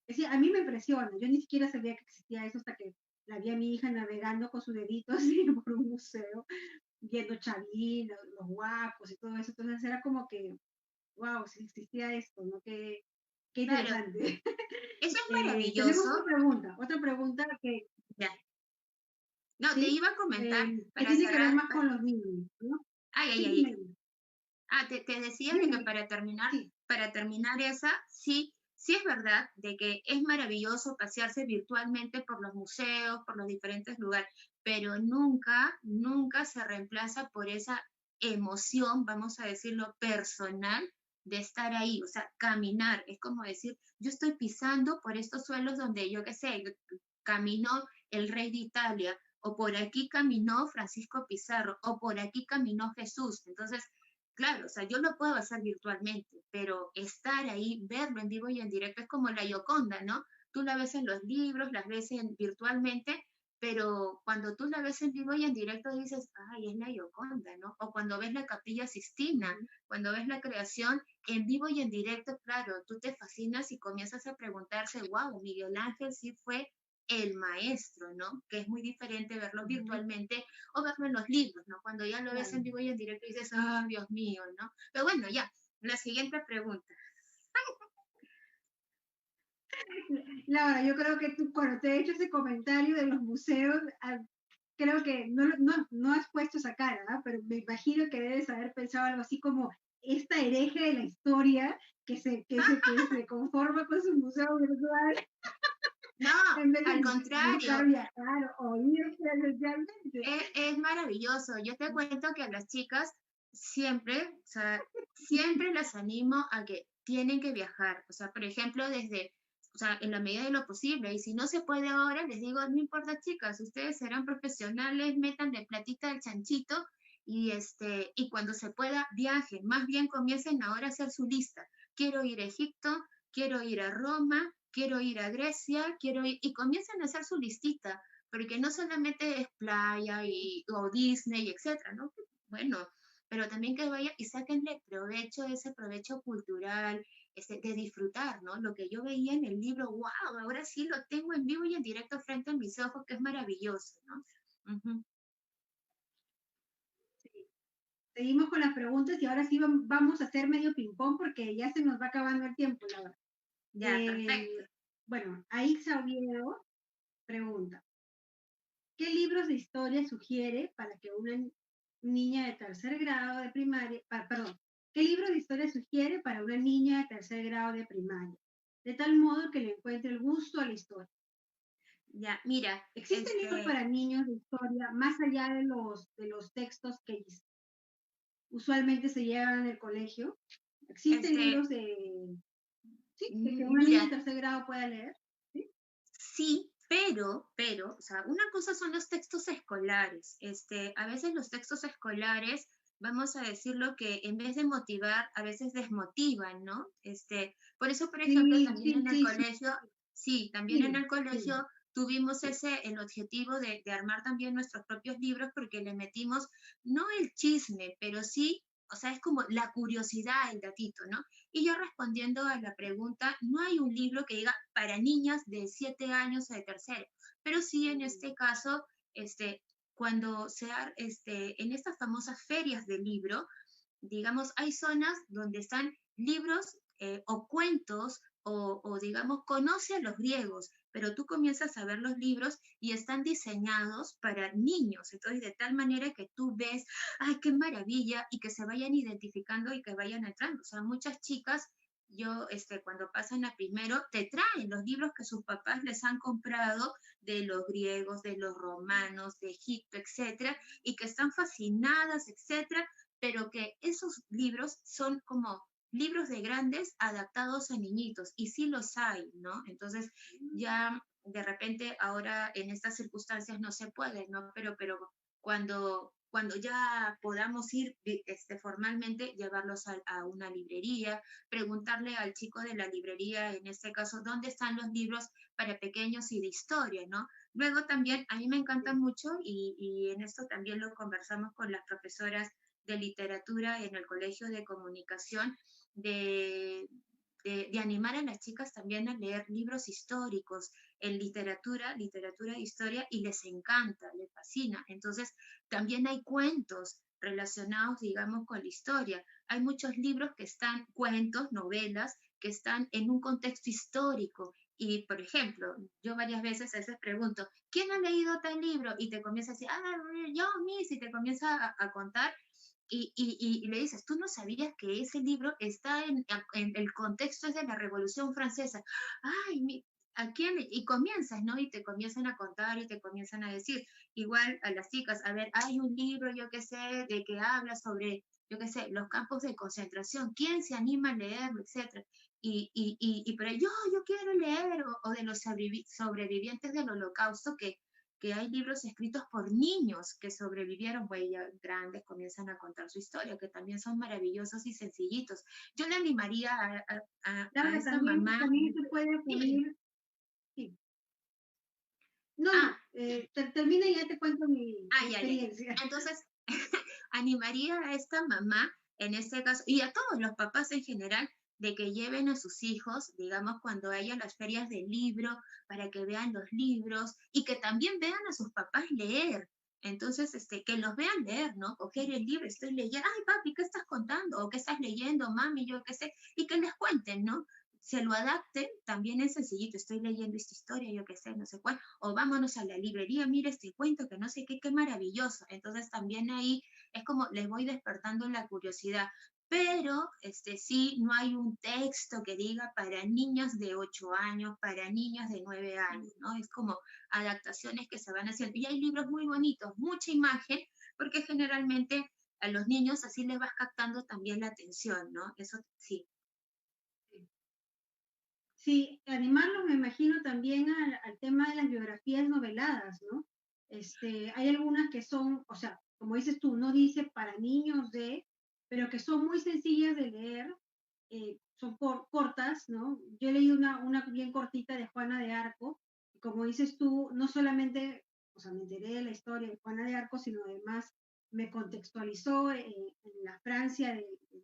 decir, a mí me impresiona, yo ni siquiera sabía que existía eso hasta que la vi a mi hija navegando con su dedito así por un museo, viendo Chavín, los guapos y todo eso, entonces era como que, wow, si existía esto, ¿no? Qué claro, interesante. eso es Tenemos maravilloso. otra pregunta que, Ya. No, te ¿sí? iba a comentar Que para tiene que ver cerrar. más con los niños, ¿no? Ay, ay, Sí, ay, dime, ay. Ah, te decía de dime, que dime. Sí, para terminar esa, sí, sí es verdad de que es maravilloso pasearse virtualmente por los museos, por los diferentes lugares, pero nunca, nunca se reemplaza por esa emoción, vamos a decirlo, personal de estar ahí, o sea, caminar, es como decir, yo estoy pisando por estos suelos donde yo qué sé, caminó el rey de Italia, o por aquí caminó Francisco Pizarro, o por aquí caminó Jesús. Entonces, claro, o sea, yo lo puedo hacer virtualmente, pero estar ahí, verlo en vivo y en directo es como la Gioconda, ¿no? Tú la ves en los libros, las ves virtualmente, pero cuando tú la ves en vivo y en directo dices, ay, es la Gioconda, ¿no? O cuando ves la Capilla Sistina, ujú, cuando ves la creación en vivo y en directo, claro, tú te fascinas y comienzas a preguntarse, wow, Miguel Ángel sí fue el maestro, ¿no? Que es muy diferente verlo ujú, virtualmente o verlo en los libros, ¿no? Cuando ya lo ves claro. en vivo y en directo dices, ah, Dios mío, ¿no? Pero bueno, ya, la siguiente pregunta. Laura, yo creo que tú, cuando te he hecho ese comentario de los museos, creo que no has puesto esa cara, ¿ah? Pero me imagino que debes haber pensado algo así como esta hereje de la historia que se conforma con su museo virtual No, en vez al de buscar contrario, viajar o ir presencialmente. es maravilloso. Yo te cuento que a las chicas siempre, o sea, siempre las animo a que tienen que viajar. O sea, por ejemplo, o sea, en la medida de lo posible. Y si no se puede ahora, les digo, no importa, chicas, ustedes serán profesionales, metan de platita al chanchito y cuando se pueda, viajen. Más bien comiencen ahora a hacer su lista. Quiero ir a Egipto, quiero ir a Roma, quiero ir a Grecia, y comiencen a hacer su listita porque no solamente es playa o Disney, etcétera, ¿no? Bueno, pero también que vayan y sáquenle provecho, ese provecho cultural, de disfrutar, ¿no? Lo que yo veía en el libro, wow, ahora sí lo tengo en vivo y en directo frente a mis ojos, que es maravilloso, ¿no? Ujú. Sí. Seguimos con las preguntas y ahora sí vamos a hacer medio ping-pong porque ya se nos va acabando el tiempo, Laura. Ya, perfecto. Eh, bueno, Aixa Oviedo pregunta, ¿qué libros de historia sugiere para que una niña de tercer grado de primaria, perdón, qué libro de historia sugiere para una niña de tercer grado de primaria? De tal modo que le encuentre el gusto a la historia. Ya, mira, ¿Existen libros para niños de historia más allá de los textos que usualmente se llevan en el colegio? ¿Existen libros de... Sí, de que una niña de Mira, tercer grado pueda leer? ¿Sí? sí, pero, o sea, una cosa son los textos escolares. A veces los textos escolares, vamos a decirlo que en vez de motivar, a veces desmotivan, ¿no? Por eso, por ejemplo, Sí, también sí, en el sí, sí, colegio, sí, también en sí, el sí. colegio tuvimos el objetivo de armar también nuestros propios libros porque le metimos, no el chisme, pero sí, o sea, es como la curiosidad, el datito, ¿no? Y yo respondiendo a la pregunta, no hay un libro que diga para niñas de 7 años o de tercero, pero sí en este caso, cuando sea, en estas famosas ferias de libro, digamos, hay zonas donde están libros o cuentos o, digamos, conoce a los griegos, pero tú comienzas a ver los libros y están diseñados para niños, entonces de tal manera que tú ves, ay, qué maravilla, y que se vayan identificando y que vayan entrando. O sea, muchas chicas, yo, cuando pasan a primero, te traen los libros que sus papás les han comprado de los griegos, de los romanos, de Egipto, etcétera, y que están fascinadas, etcétera, pero que esos libros son como libros de grandes adaptados a niñitos, y sí los hay, ¿no? Entonces, ya de repente ahora en estas circunstancias no se puede, ¿no? Pero cuando ya podamos ir formalmente, llevarlos a una librería, preguntarle al chico de la librería, en este caso, dónde están los libros para pequeños y de historia, ¿no? Luego también, a mí me encanta mucho, y en esto también lo conversamos con las profesoras de literatura en el Colegio de Comunicación, de, de animar a las chicas también a leer libros históricos en literatura de historia, y les encanta, les fascina. Entonces, también hay cuentos relacionados, digamos, con la historia. Hay muchos libros que están, cuentos, novelas, que están en un contexto histórico. Y, por ejemplo, yo varias veces a veces pregunto, ¿quién ha leído tal libro? Y te comienza a decir, ah, yo, Miss, y te comienza a contar, y le dices, tú no sabías que ese libro está en el contexto es de la Revolución Francesa. Ay, ¿a quién? Y comienzas, ¿no? Y te comienzan a contar y te comienzan a decir, igual a las chicas, a ver, hay un libro, yo qué sé, de que habla sobre, yo qué sé, los campos de concentración, ¿quién se anima a leerlo, etcétera? Pero yo quiero leer, o de los sobrevivientes del Holocausto, que hay libros escritos por niños que sobrevivieron, pues ya grandes comienzan a contar su historia, que también son maravillosos y sencillitos. Yo le animaría a Claro, esta también, mamá. también se puede Dime. acudir. Sí. No, Ah, no, termina y ya te cuento mi ya. experiencia. Entonces, animaría a esta mamá, en este caso, y a todos los papás en general, de que lleven a sus hijos, digamos, cuando haya las ferias del libro, para que vean los libros y que también vean a sus papás leer. Entonces, que los vean leer, ¿no? Coger el libro, estoy leyendo, ay, papi, ¿qué estás contando? O ¿qué estás leyendo, mami? Yo qué sé, y que les cuenten, ¿no? Se lo adapten, también es sencillito, estoy leyendo esta historia, yo qué sé, no sé cuál, o vámonos a la librería, mira este cuento, que no sé qué, qué maravilloso. Entonces también ahí es como les voy despertando la curiosidad, pero sí, no hay un texto que diga para niños de 8 años, para niños de 9 años, ¿no? Es como adaptaciones que se van haciendo. Y hay libros muy bonitos, mucha imagen, porque generalmente a los niños así les vas captando también la atención, ¿no? Eso sí. Sí, animarlos me imagino también al tema de las biografías noveladas, ¿no? Hay algunas que son, o sea, como dices tú, no dice para niños de, pero que son muy sencillas de leer, son cortas, ¿no? Yo he leído una bien cortita de Juana de Arco, y como dices tú, no solamente, o sea, me enteré de la historia de Juana de Arco, sino además me contextualizó en la Francia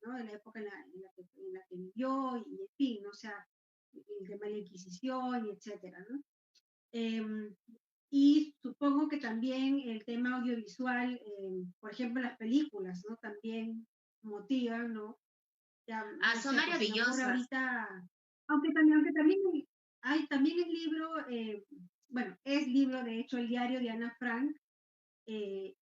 ¿no? De la época en la que vivió, y en fin, ¿no? O sea, el tema de la Inquisición, y etcétera, ¿no? Y supongo que también el tema audiovisual, por ejemplo, las películas, ¿no? También motivan, ¿no? Ya, Ah, no son sé, pues se me ocurre maravillosas. ahorita, aunque también también es libro, bueno, es libro, de hecho, el diario de Ana Frank, y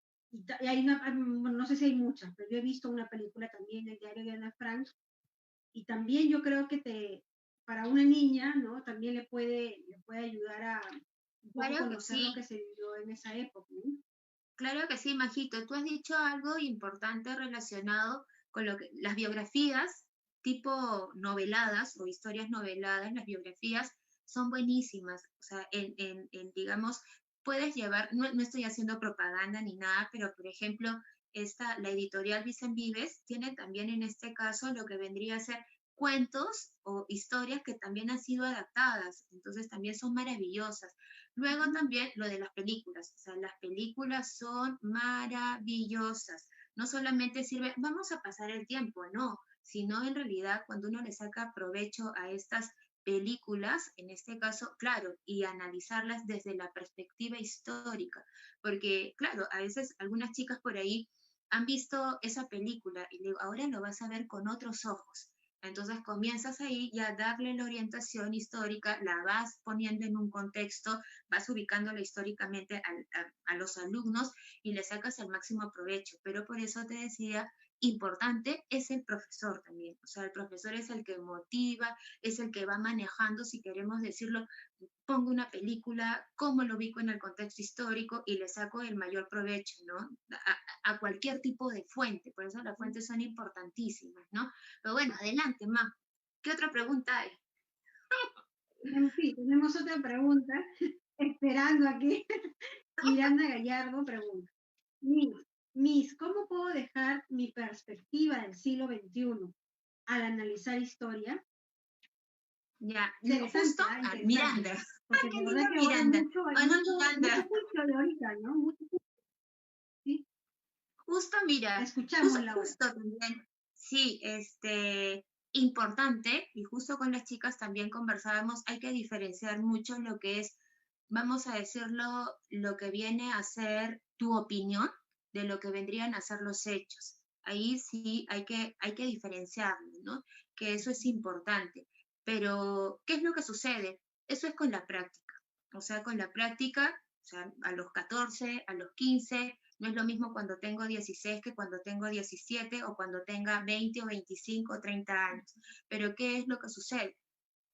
hay no sé si hay muchas, pero yo he visto una película también, el diario de Ana Frank, y también yo creo que para una niña, ¿no? También le puede ayudar a un poco Claro que conocer lo que sí. se vivió en esa época, ¿no? Claro que sí, Majito. Tú has dicho algo importante relacionado con lo que las biografías. tipo noveladas o historias noveladas, las biografías son buenísimas. O sea, digamos, puedes llevar, no estoy haciendo propaganda ni nada, pero por ejemplo, la editorial Vicen Vives tiene también en este caso lo que vendría a ser cuentos o historias que también han sido adaptadas, entonces también son maravillosas. Luego también lo de las películas, o sea, las películas son maravillosas. No solamente sirve, vamos a pasar el tiempo, no, sino en realidad cuando uno le saca provecho a estas películas, en este caso, claro, y analizarlas desde la perspectiva histórica, porque claro, a veces algunas chicas por ahí han visto esa película y digo, ahora lo vas a ver con otros ojos. Entonces comienzas ahí ya a darle la orientación histórica, la vas poniendo en un contexto, vas ubicándola históricamente a los alumnos y le sacas el máximo provecho. Pero por eso te decía, importante es el profesor también. O sea, el profesor es el que motiva, es el que va manejando, si queremos decirlo, pongo una película, cómo lo ubico en el contexto histórico y le saco el mayor provecho, ¿no? A cualquier tipo de fuente, por eso las fuentes son importantísimas, ¿no? Pero bueno, adelante, Ma. ¿Qué otra pregunta hay? Sí, tenemos otra pregunta, esperando aquí. Miranda Gallardo pregunta, Miss, ¿cómo puedo dejar mi perspectiva del siglo XXI al analizar historia? Ya, Interesante, justo, interesante. Miranda. Porque Qué la linda verdad que ahora Miranda. mucho Bueno, Miranda. juicio de ahorita, ¿no? Mucho juicio, ¿sí? Justo, mira, Escuchamos, Laura. justo también, sí, importante, y justo con las chicas también conversábamos, hay que diferenciar mucho lo que es, vamos a decirlo, lo que viene a ser tu opinión de lo que vendrían a ser los hechos. Ahí sí hay que diferenciarlo, ¿no? Que eso es importante. Pero, ¿qué es lo que sucede? Eso es con la práctica. O sea, con la práctica, o sea, a los 14, a los 15, no es lo mismo cuando tengo 16 que cuando tengo 17 o cuando tenga 20 o 25 o 30 años. Pero ¿qué es lo que sucede?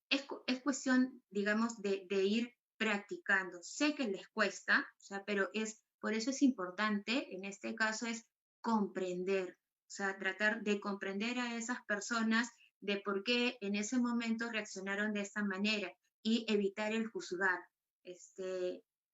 Es cuestión, digamos, de ir practicando. Sé que les cuesta, o sea, pero por eso es importante, en este caso, es comprender, o sea, tratar de comprender a esas personas de por qué en ese momento reaccionaron de esta manera y evitar el juzgar.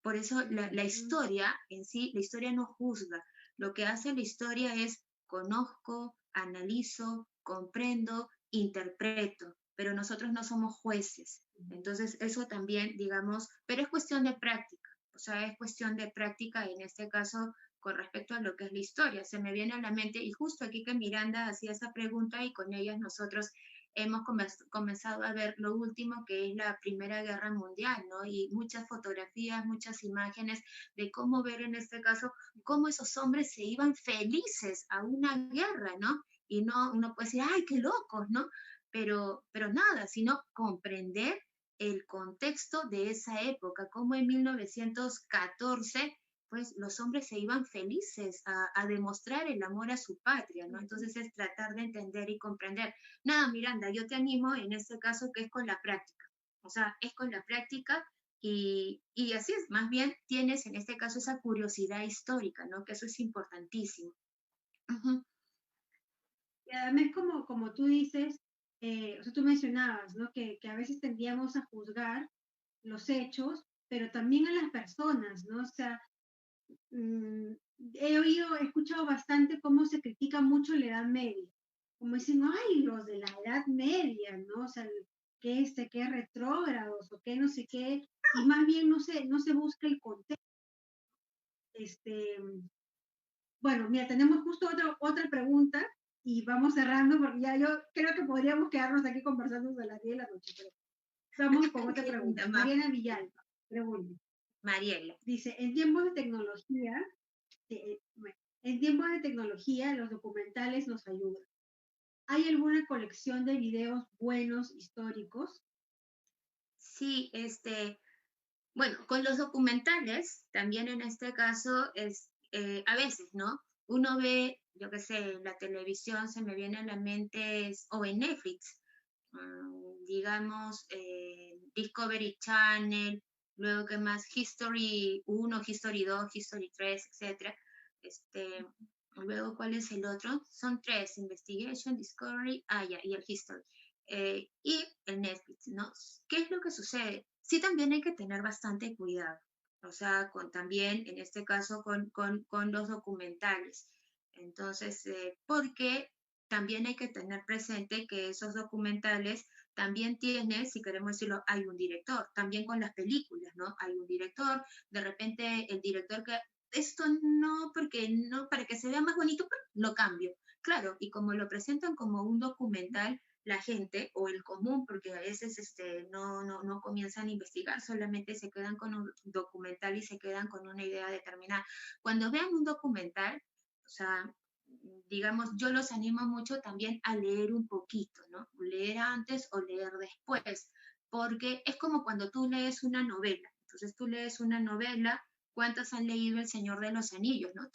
Por eso la historia en sí, la historia no juzga. Lo que hace la historia es conozco, analizo, comprendo, interpreto, pero nosotros no somos jueces. Entonces, eso también, digamos, pero es cuestión de práctica, o sea, es cuestión de práctica en este caso con respecto a lo que es la historia. Se me viene a la mente, y justo aquí que Miranda hacía esa pregunta y con ellas nosotros hemos comenzado a ver lo último que es la Primera Guerra Mundial, ¿no? Y muchas fotografías, muchas imágenes de cómo ver en este caso cómo esos hombres se iban felices a una guerra, ¿no? Y no, uno puede decir, ay, qué locos, ¿no? Pero nada, sino comprender el contexto de esa época, como en 1914 pues los hombres se iban felices a demostrar el amor a su patria, ¿no? Entonces es tratar de entender y comprender. Nada, Miranda, yo te animo en este caso que es con la práctica, o sea, es con la práctica y así es, más bien tienes en este caso esa curiosidad histórica, ¿no? Que eso es importantísimo. Uh-huh. Y además, como tú dices, o sea, tú mencionabas, ¿no? Que a veces tendíamos a juzgar los hechos, pero también a las personas, ¿no? O sea, he escuchado bastante cómo se critica mucho la Edad Media, como dicen, ay, los de la Edad Media, ¿no? O sea, que retrógrados o que no sé qué, y más bien no se busca el contexto. Bueno, mira, tenemos justo otra pregunta y vamos cerrando porque ya yo creo que podríamos quedarnos aquí conversando hasta las 10 de la noche, pero vamos con otra pregunta. Mariana Villalba pregunta. Mariela. Dice, en tiempos de tecnología, los documentales nos ayudan. ¿Hay alguna colección de videos buenos históricos? Sí, bueno, con los documentales, también en este caso es, a veces, ¿no? Uno ve, yo qué sé, la televisión se me viene a la mente, o en Netflix, digamos, Discovery Channel, luego que más History 1, History 2, History 3, etc. Luego, ¿cuál es el otro? Son tres: Investigation, Discovery, y el History. Y el Netflix, ¿no? ¿Qué es lo que sucede? Sí, también hay que tener bastante cuidado, o sea, también en este caso con los documentales. Entonces, porque también hay que tener presente que esos documentales también tienen, si queremos decirlo, hay un director, también con las películas, ¿no? Hay un director, de repente el director que esto no, porque no, para que se vea más bonito, pues, lo cambio. Claro, y como lo presentan como un documental, la gente o el común, porque a veces no comienzan a investigar, solamente se quedan con un documental y se quedan con una idea determinada. Cuando vean un documental, o sea, digamos, yo los animo mucho también a leer un poquito, ¿no? Leer antes o leer después, porque es como cuando tú lees una novela. Entonces tú lees una novela. ¿Cuántos han leído El Señor de los Anillos, no?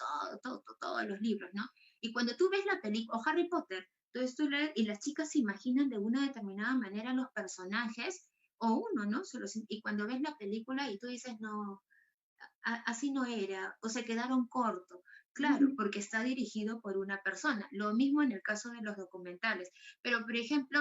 Todos los libros, ¿no? Y cuando tú ves la película, o Harry Potter, entonces tú lees y las chicas se imaginan de una determinada manera los personajes, o uno, ¿no? Y cuando ves la película y tú dices, no, así no era, o se quedaron cortos. Claro, porque está dirigido por una persona. Lo mismo en el caso de los documentales. Pero, por ejemplo,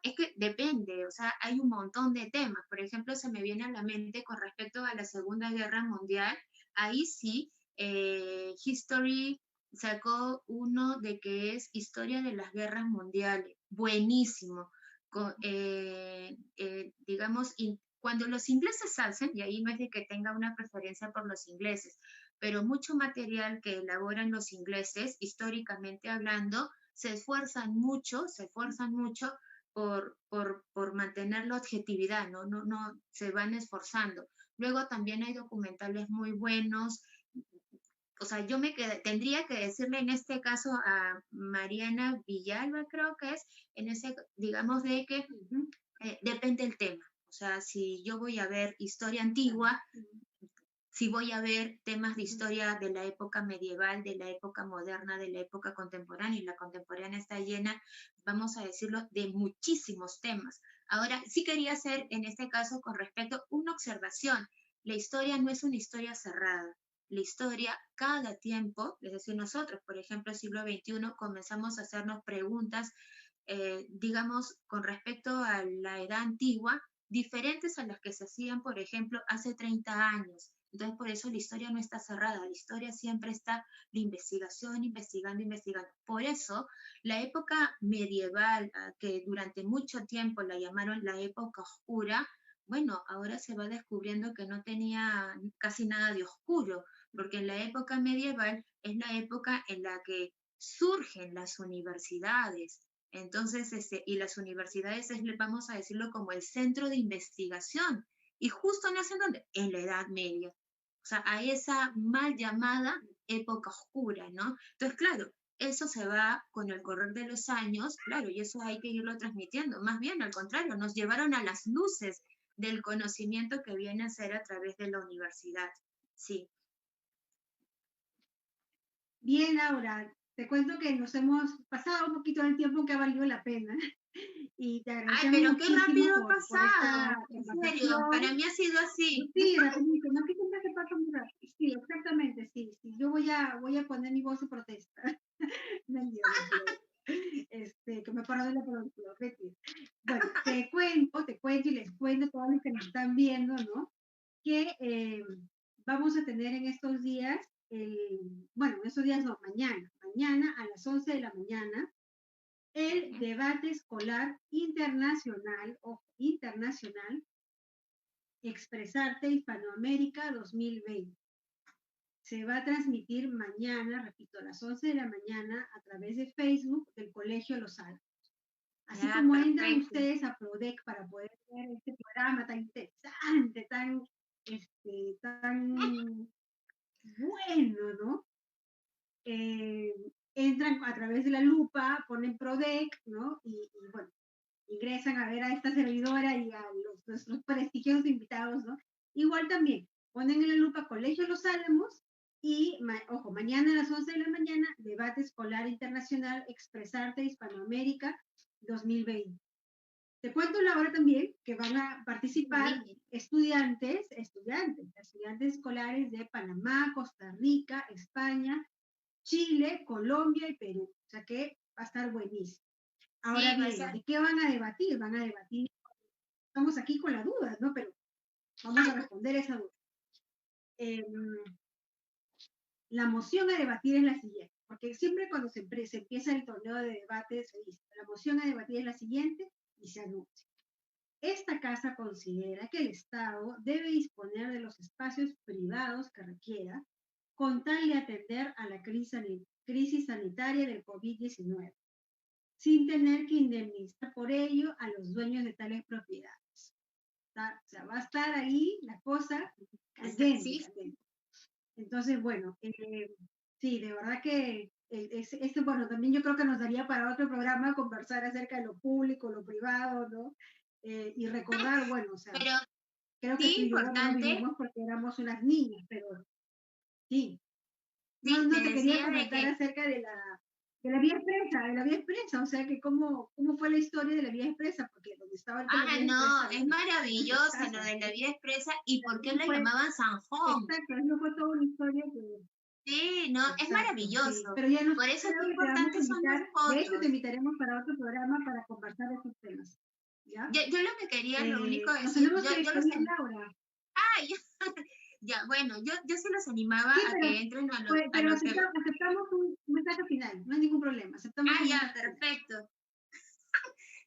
es que depende, o sea, hay un montón de temas. Por ejemplo, se me viene a la mente con respecto a la Segunda Guerra Mundial. Ahí sí, History sacó uno de que es Historia de las Guerras Mundiales. Buenísimo. Digamos, cuando los ingleses hacen, y ahí no es de que tenga una preferencia por los ingleses, pero mucho material que elaboran los ingleses, históricamente hablando, se esfuerzan mucho por mantener la objetividad, no, se van esforzando. Luego también hay documentales muy buenos. O sea, tendría que decirle en este caso a Mariana Villalba, creo que es, en ese, digamos, de que depende del tema. O sea, si yo voy a ver historia antigua, si voy a ver temas de historia de la época medieval, de la época moderna, de la época contemporánea, y la contemporánea está llena, vamos a decirlo, de muchísimos temas. Ahora, sí quería hacer en este caso con respecto a una observación. La historia no es una historia cerrada. La historia, cada tiempo, es decir, nosotros, por ejemplo, el siglo XXI, comenzamos a hacernos preguntas, digamos, con respecto a la edad antigua, diferentes a las que se hacían, por ejemplo, hace 30 años. Entonces, por eso la historia no está cerrada, la historia siempre está de investigación, investigando. Por eso, la época medieval, que durante mucho tiempo la llamaron la época oscura, bueno, ahora se va descubriendo que no tenía casi nada de oscuro, porque en la época medieval es la época en la que surgen las universidades. Entonces, y las universidades vamos a decirlo, como el centro de investigación. Y justo nacen donde? En la Edad Media. O sea, a esa mal llamada época oscura, ¿no? Entonces, claro, eso se va con el correr de los años, claro, y eso hay que irlo transmitiendo. Más bien, al contrario, nos llevaron a las luces del conocimiento que viene a ser a través de la universidad. Sí. Bien, Laura, te cuento que nos hemos pasado un poquito del tiempo que ha valido la pena y te Ay, agradecemos pero qué muchísimo rápido ha por esta pasado, en serio, para conversación. mí ha sido así. Sí, rapidito, no que siempre se pasa muy rápido. Sí, exactamente, sí, sí. Yo voy a poner mi voz de protesta. Mentira, que me perdone por lo repetir. Bueno, te cuento y les cuento a todos los que nos están viendo, ¿no? Que vamos a tener en estos días, bueno, en estos días no, mañana a las 11 de la mañana, el debate escolar internacional, o internacional, Expresarte Hispanoamérica 2020. Se va a transmitir mañana, repito, a las 11 de la mañana a través de Facebook del Colegio Los Altos. Así Ya, como entran perfecto. ustedes a Prodec para poder ver este programa tan interesante, tan bueno, ¿no? Entran a través de la lupa, ponen Prodec, ¿no? Y bueno, ingresan a ver a esta servidora y a nuestros prestigiosos invitados, ¿no? Igual también, ponen en la lupa Colegio Los Álamos y, ojo, mañana a las 11 de la mañana, debate escolar internacional Expresarte Hispanoamérica 2020. Te cuento la hora también que van a participar estudiantes escolares de Panamá, Costa Rica, España, Chile, Colombia y Perú. O sea que va a estar buenísimo. Ahora Sí, va a bien, ser. ¿de qué van a debatir? Van a debatir, estamos aquí con las dudas, ¿no? Pero vamos a responder esa duda. La moción a debatir es la siguiente, porque siempre cuando se empieza el torneo de debate se dice, la moción a debatir es la siguiente y se anuncia. Esta casa considera que el Estado debe disponer de los espacios privados que requiera con tal de atender a la crisis sanitaria del COVID-19, sin tener que indemnizar por ello a los dueños de tales propiedades. O sea, va a estar ahí la cosa candente, Sí, candente. Entonces, bueno, sí, de verdad que bueno, también yo creo que nos daría para otro programa conversar acerca de lo público, lo privado, ¿no? Y recordar, bueno, o sea, pero creo que tú sí y yo no lo importante, vivimos porque éramos unas niñas, pero sí. No, sí, te no te quería decía de comentar que, acerca de la vía expresa, de la vía expresa, o sea, que cómo fue la historia de la vía expresa, porque donde estaba ahorita la vía no, expresa, es bueno, muchas maravillosa lo casas, de la ¿no? vía expresa y por qué También lo fue, llamaban Sanjón. exacto, eso fue toda una historia que Sí, no, es exacto, sí. maravilloso. Pero ya nos Por eso creo qué que te vamos a importantes son las invitar, de hecho te fotos. invitaremos para otro programa para conversar de esos temas. ¿Ya? Yo lo que quería, lo único Nos decir, tenemos que yo los despedir, Laura. ya, ya, bueno, yo sí los animaba Sí, a que entren a pero lo que, aceptamos un mensaje final, no hay ningún problema, aceptamos un ya, mensaje final. perfecto.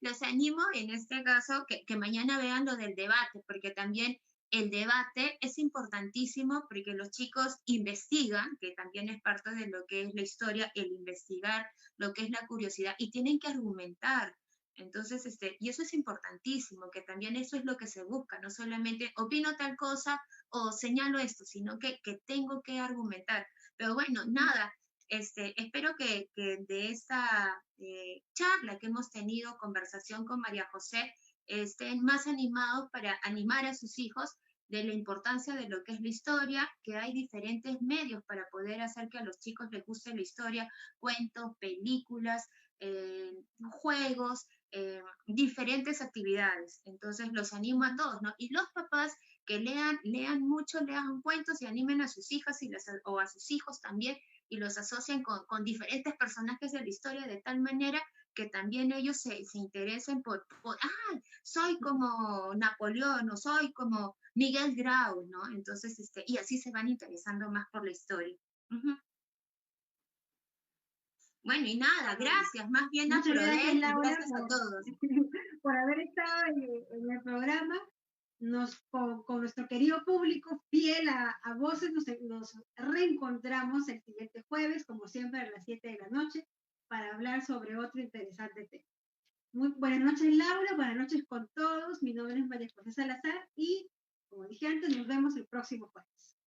Los animo en este caso que mañana vean lo del debate, porque también el debate es importantísimo porque los chicos investigan, que también es parte de lo que es la historia, el investigar, lo que es la curiosidad, y tienen que argumentar. Entonces, y eso es importantísimo, que también eso es lo que se busca, no solamente opino tal cosa o señalo esto, sino que tengo que argumentar. Pero bueno, nada, espero que de esta charla que hemos tenido, conversación con María José, estén más animados para animar a sus hijos de la importancia de lo que es la historia, que hay diferentes medios para poder hacer que a los chicos les guste la historia, cuentos, películas, juegos, diferentes actividades. Entonces los animo a todos, ¿no? Y los papás que lean mucho, lean cuentos y animen a sus hijas o a sus hijos también y los asocian con diferentes personajes de la historia de tal manera que también ellos se interesen soy como Napoleón o soy como Miguel Grau, ¿no? Entonces, y así se van interesando más por la historia. Uh-huh. Bueno, y nada, gracias, más bien Muchas gracias, aprovecho, Laura, gracias a todos. por haber estado en el programa. Con nuestro querido público fiel a Voces, nos reencontramos el siguiente jueves, como siempre, a las 7 de la noche, para hablar sobre otro interesante tema. Muy buenas noches, Laura, buenas noches con todos. Mi nombre es María José Salazar y, como dije antes, nos vemos el próximo jueves.